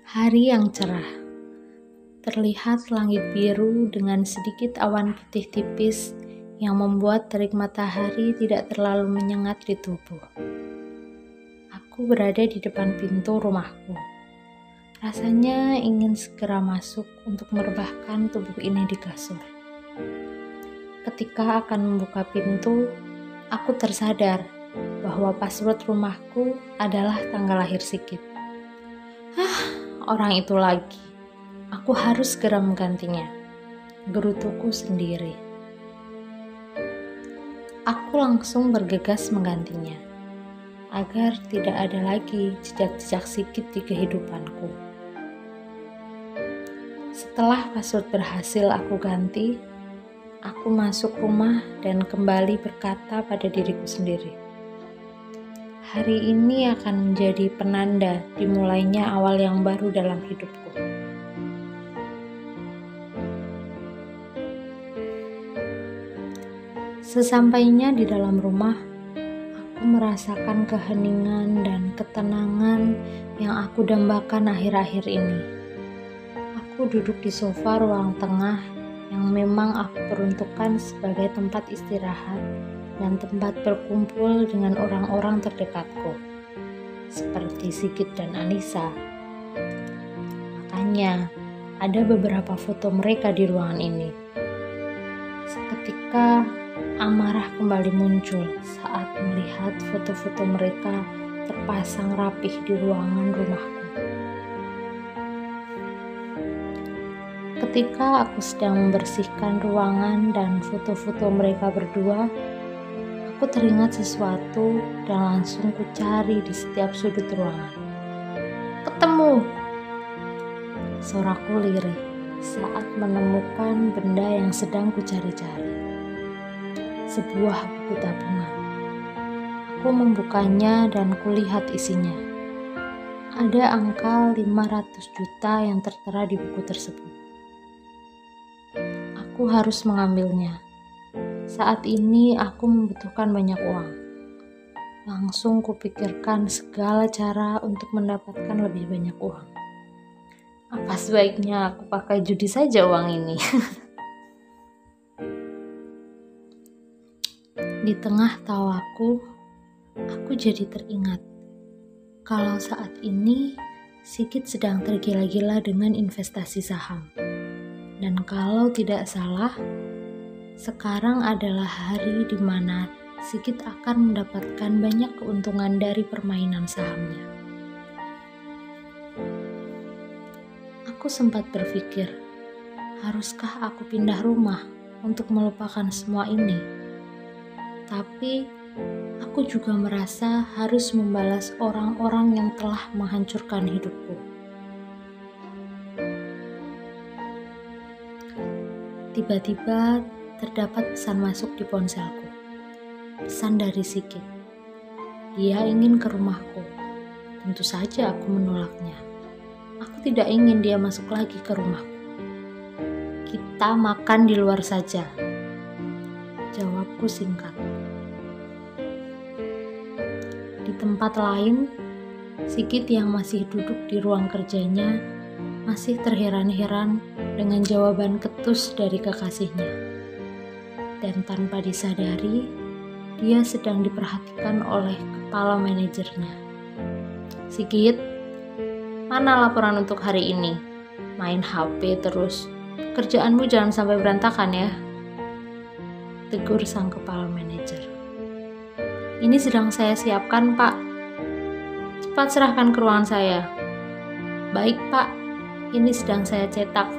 Hari yang cerah. Terlihat langit biru dengan sedikit awan putih tipis yang membuat terik matahari tidak terlalu menyengat di tubuh. Aku berada di depan pintu rumahku. Rasanya ingin segera masuk untuk merebahkan tubuh ini di kasur. Ketika akan membuka pintu, aku tersadar bahwa password rumahku adalah tanggal lahir Sigit. Orang itu lagi. Aku harus segera menggantinya. Gerutuku sendiri. Aku langsung bergegas menggantinya, agar tidak ada lagi jejak-jejak Sigit di kehidupanku. Setelah password berhasil aku ganti, aku masuk rumah dan kembali berkata pada diriku sendiri, hari ini akan menjadi penanda dimulainya awal yang baru dalam hidupku. Sesampainya di dalam rumah, aku merasakan keheningan dan ketenangan yang aku dambakan akhir-akhir ini. Aku duduk di sofa ruang tengah yang memang aku peruntukkan sebagai tempat istirahat dan tempat berkumpul dengan orang-orang terdekatku, seperti Sigit dan Anissa. Makanya, ada beberapa foto mereka di ruangan ini. Seketika, amarah kembali muncul saat melihat foto-foto mereka terpasang rapih di ruangan rumahku. Ketika aku sedang membersihkan ruangan dan foto-foto mereka berdua, aku teringat sesuatu dan langsung kucari di setiap sudut ruangan. Ketemu! Suaraku lirih saat menemukan benda yang sedang kucari-cari. Sebuah buku tabungan. Aku membukanya dan kulihat isinya. Ada angka 500 juta yang tertera di buku tersebut. Aku harus mengambilnya. Saat ini aku membutuhkan banyak uang. Langsung kupikirkan segala cara untuk mendapatkan lebih banyak uang. Apa sebaiknya aku pakai judi saja uang ini? Di tengah tawaku, aku jadi teringat kalau saat ini Sigit sedang tergila-gila dengan investasi saham. Dan kalau tidak salah, sekarang adalah hari di mana Sigit akan mendapatkan banyak keuntungan dari permainan sahamnya. Aku sempat berpikir, haruskah aku pindah rumah untuk melupakan semua ini? Tapi, aku juga merasa harus membalas orang-orang yang telah menghancurkan hidupku. Tiba-tiba terdapat pesan masuk di ponselku. Pesan dari Sigit. Dia ingin ke rumahku. Tentu saja aku menolaknya. Aku tidak ingin dia masuk lagi ke rumahku. Kita makan di luar saja. Jawabku singkat. Di tempat lain, Sigit yang masih duduk di ruang kerjanya masih terheran-heran dengan jawaban ketus dari kekasihnya. Dan tanpa disadari, dia sedang diperhatikan oleh kepala manajernya. Sigit, mana laporan untuk hari ini? Main HP terus. Kerjaanmu jangan sampai berantakan ya. Tegur sang kepala manajer. Ini sedang saya siapkan, Pak. Cepat serahkan ke ruangan saya. Baik, Pak. Ini sedang saya cetak.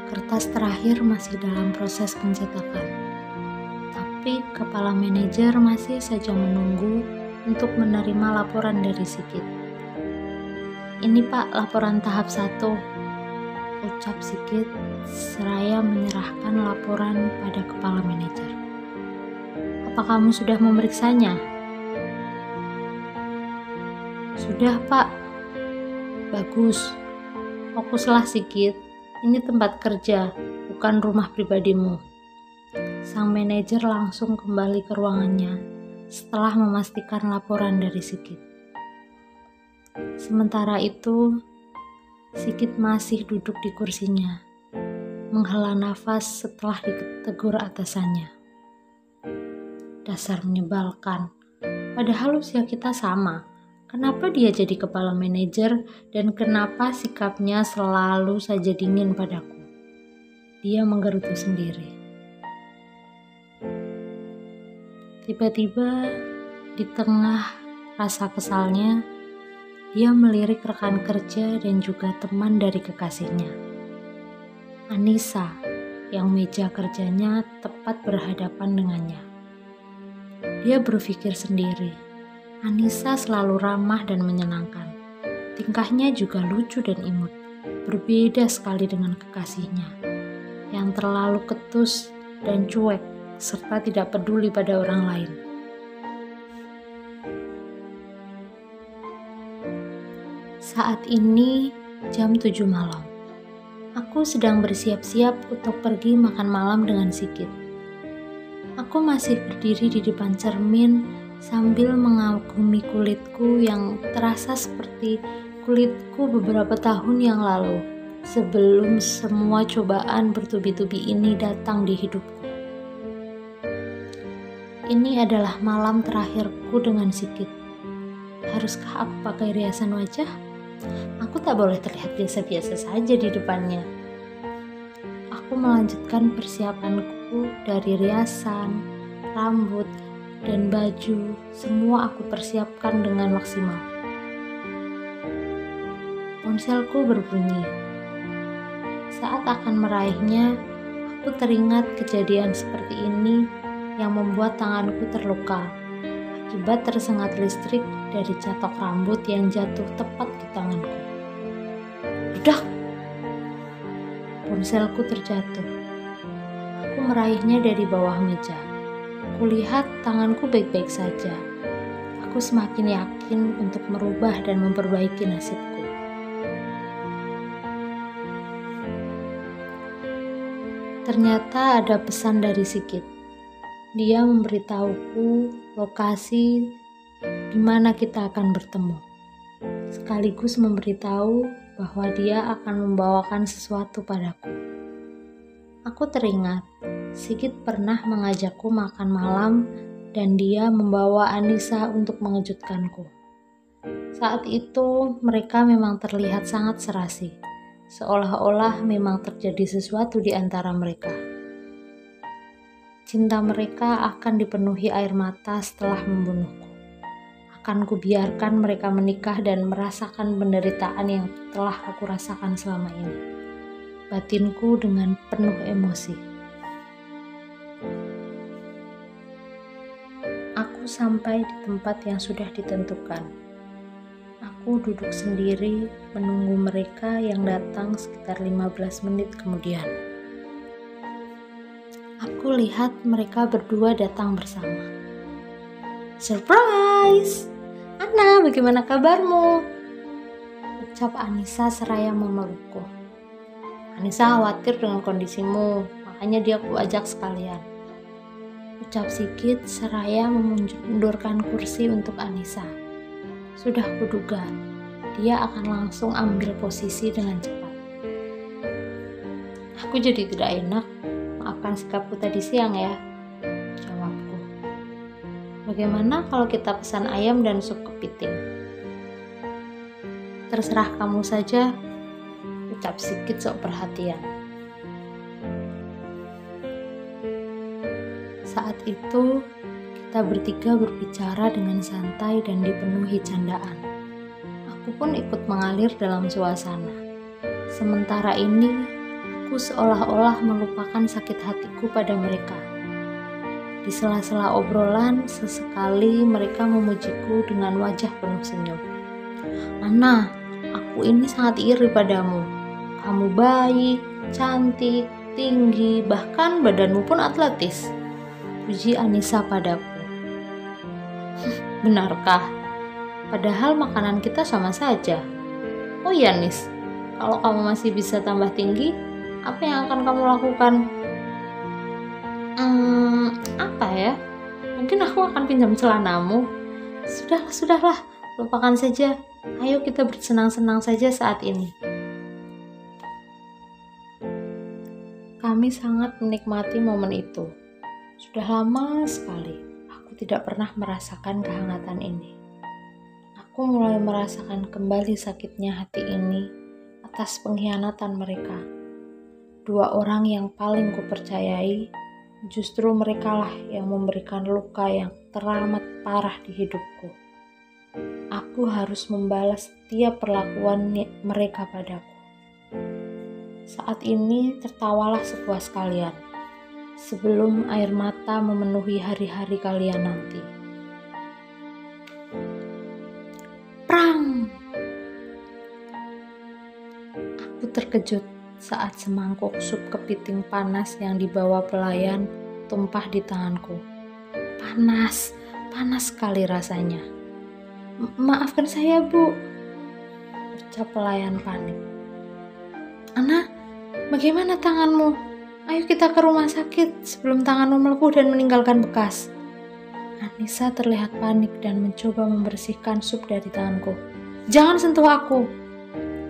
Kertas terakhir masih dalam proses pencetakan. Tapi kepala manajer masih saja menunggu untuk menerima laporan dari Sigit. Ini Pak, laporan tahap 1. Ucap Sigit seraya menyerahkan laporan pada kepala manajer. Apa kamu sudah memeriksanya? Sudah, Pak. Bagus. Fokuslah, Sigit. Ini tempat kerja, bukan rumah pribadimu. Sang manajer langsung kembali ke ruangannya setelah memastikan laporan dari Sigit. Sementara itu, Sigit masih duduk di kursinya, menghela nafas setelah ditegur atasannya. Dasar menyebalkan, padahal usia kita sama. Kenapa dia jadi kepala manajer dan kenapa sikapnya selalu saja dingin padaku? Dia menggerutu sendiri. Tiba-tiba di tengah rasa kesalnya, dia melirik rekan kerja dan juga teman dari kekasihnya, Anissa, yang meja kerjanya tepat berhadapan dengannya. Dia berpikir sendiri, Anissa selalu ramah dan menyenangkan. Tingkahnya juga lucu dan imut, berbeda sekali dengan kekasihnya, yang terlalu ketus dan cuek, serta tidak peduli pada orang lain. Saat ini jam 7 malam. Aku sedang bersiap-siap untuk pergi makan malam dengan Sigit. Aku masih berdiri di depan cermin sambil mengagumi kulitku yang terasa seperti kulitku beberapa tahun yang lalu, sebelum semua cobaan bertubi-tubi ini datang di hidupku. Ini adalah malam terakhirku dengan Sigit. Haruskah aku pakai riasan wajah? Aku tak boleh terlihat biasa-biasa saja di depannya. Aku melanjutkan persiapanku dari riasan, rambut, dan baju. Semua aku persiapkan dengan maksimal. Ponselku berbunyi. Saat akan meraihnya, aku teringat kejadian seperti ini yang membuat tanganku terluka akibat tersengat listrik dari catok rambut yang jatuh tepat di tanganku. Dudak! Ponselku terjatuh. Aku meraihnya dari bawah meja. Kulihat tanganku baik-baik saja. Aku semakin yakin untuk merubah dan memperbaiki nasibku. Ternyata ada pesan dari Sigit. Dia memberitahuku lokasi di mana kita akan bertemu. Sekaligus memberitahu bahwa dia akan membawakan sesuatu padaku. Aku teringat, Sigit pernah mengajakku makan malam dan dia membawa Anissa untuk mengejutkanku. Saat itu mereka memang terlihat sangat serasi, seolah-olah memang terjadi sesuatu di antara mereka. Cinta mereka akan dipenuhi air mata setelah membunuhku. Akan kubiarkan mereka menikah dan merasakan penderitaan yang telah aku rasakan selama ini. Batinku dengan penuh emosi. Aku sampai di tempat yang sudah ditentukan. Aku duduk sendiri menunggu mereka yang datang sekitar 15 menit kemudian. Aku lihat mereka berdua datang bersama. Surprise! Anna, bagaimana kabarmu? Ucap Anissa seraya memelukku. Anissa khawatir dengan kondisimu, makanya dia aku ajak sekalian. Ucap Sigit seraya memundurkan kursi untuk Anissa. Sudah kuduga, dia akan langsung ambil posisi dengan cepat. Aku jadi tidak enak. Maafkan sikapku tadi siang ya, jawabku. Bagaimana kalau kita pesan ayam dan sup kepiting? Terserah kamu saja, ucap Sigit sok perhatian. Saat itu, kita bertiga berbicara dengan santai dan dipenuhi candaan. Aku pun ikut mengalir dalam suasana. Sementara ini, aku seolah-olah melupakan sakit hatiku pada mereka. Di sela-sela obrolan, sesekali mereka memujiku dengan wajah penuh senyum. Anna, aku ini sangat iri padamu. Kamu baik, cantik, tinggi, bahkan badanmu pun atletis. Puji Anissa padaku. Benarkah? Padahal makanan kita sama saja. Oh iya Nis, kalau kamu masih bisa tambah tinggi, apa yang akan kamu lakukan? Apa ya? Mungkin aku akan pinjam celanamu. Sudahlah, lupakan saja. Ayo kita bersenang-senang saja saat ini. Kami sangat menikmati momen itu. Sudah lama sekali aku tidak pernah merasakan kehangatan ini. Aku mulai merasakan kembali sakitnya hati ini atas pengkhianatan mereka. Dua orang yang paling kupercayai, justru merekalah yang memberikan luka yang teramat parah di hidupku. Aku harus membalas setiap perlakuan mereka padaku. Saat ini tertawalah sepuas kalian, sebelum air mata memenuhi hari-hari kalian nanti. Prang! Aku terkejut saat semangkuk sup kepiting panas yang dibawa pelayan tumpah di tanganku. Panas sekali rasanya. Maafkan saya, Bu, ucap pelayan panik. Ana, bagaimana tanganmu? Ayo kita ke rumah sakit sebelum tanganmu melepuh dan meninggalkan bekas. Anissa terlihat panik dan mencoba membersihkan sup dari tanganku. Jangan sentuh aku,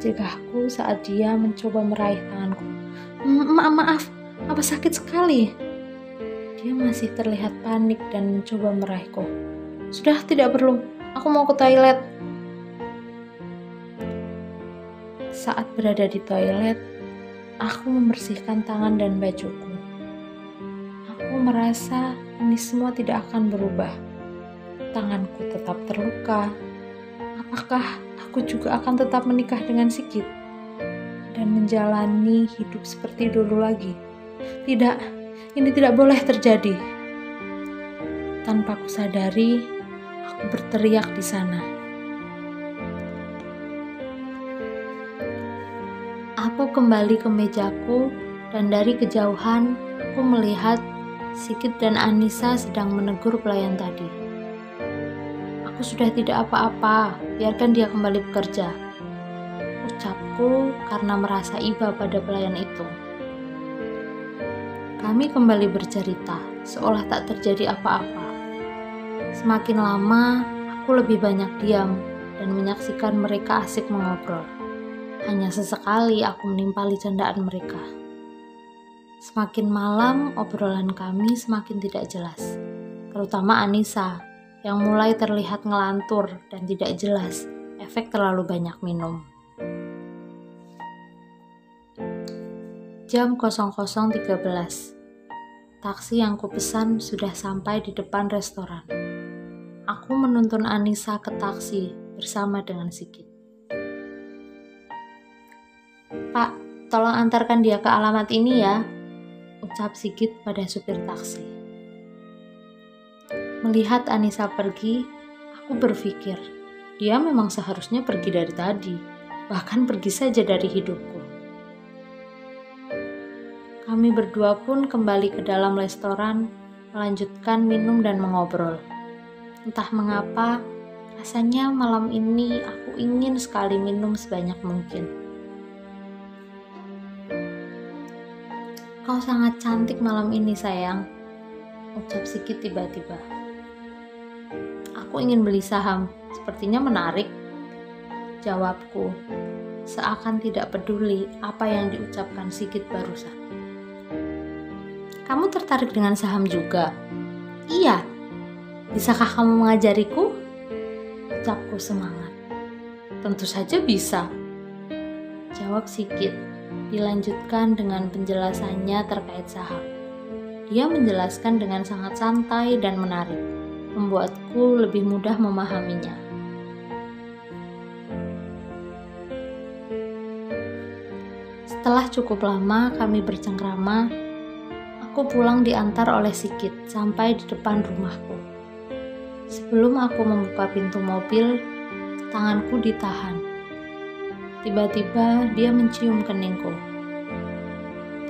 cegahku saat dia mencoba meraih tanganku. Maaf, apa sakit sekali? Dia masih terlihat panik dan mencoba meraihku. Sudah, tidak perlu, aku mau ke toilet. Saat berada di toilet, aku membersihkan tangan dan bajuku. Aku merasa ini semua tidak akan berubah. Tanganku tetap terluka. Apakah aku juga akan tetap menikah dengan Sigit dan menjalani hidup seperti dulu lagi? Tidak, ini tidak boleh terjadi. Tanpa kusadari, aku berteriak di sana. Aku kembali ke mejaku dan dari kejauhan aku melihat Sigit dan Anissa sedang menegur pelayan tadi. Aku sudah tidak apa-apa, biarkan dia kembali bekerja, ucapku karena merasa iba pada pelayan itu. Kami kembali bercerita, seolah tak terjadi apa-apa. Semakin lama, aku lebih banyak diam dan menyaksikan mereka asik mengobrol. Hanya sesekali aku menimpali candaan mereka. Semakin malam, obrolan kami semakin tidak jelas, terutama Anissa yang mulai terlihat ngelantur dan tidak jelas efek terlalu banyak minum. Jam 00.13. Taksi yang kupesan sudah sampai di depan restoran. Aku menuntun Anissa ke taksi bersama dengan Sigit. Pak, tolong antarkan dia ke alamat ini ya, ucap Sigit pada supir taksi. Melihat Anissa pergi, aku berpikir, dia memang seharusnya pergi dari tadi, bahkan pergi saja dari hidupku. Kami berdua pun kembali ke dalam restoran, melanjutkan minum dan mengobrol. Entah mengapa, rasanya malam ini aku ingin sekali minum sebanyak mungkin. Kau sangat cantik malam ini, sayang, ucap Sigit tiba-tiba. Aku ingin beli saham, sepertinya menarik, jawabku, seakan tidak peduli apa yang diucapkan Sigit barusan. Kamu tertarik dengan saham juga? Iya. Bisakah kamu mengajariku? Ucapku semangat. Tentu saja bisa, jawab Sigit. Dilanjutkan dengan penjelasannya terkait saham. Dia menjelaskan dengan sangat santai dan menarik, membuatku lebih mudah memahaminya. Setelah cukup lama kami bercengkrama, aku pulang diantar oleh Sigit sampai di depan rumahku. Sebelum aku membuka pintu mobil, tanganku ditahan. Tiba-tiba dia mencium keningku.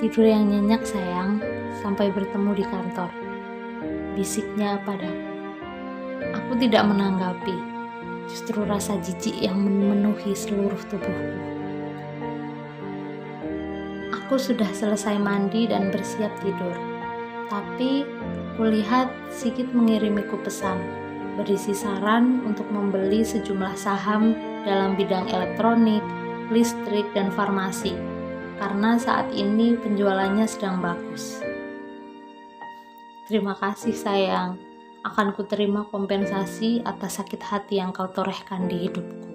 Tidur yang nyenyak, sayang, sampai bertemu di kantor, bisiknya padaku. Aku tidak menanggapi, justru rasa jijik yang memenuhi seluruh tubuhku. Aku sudah selesai mandi dan bersiap tidur, tapi kulihat Sigit mengirimiku pesan. berisi saran untuk membeli sejumlah saham dalam bidang elektronik, listrik, dan farmasi, karena saat ini penjualannya sedang bagus. Terima kasih sayang, akan kuterima kompensasi atas sakit hati yang kau torehkan di hidupku.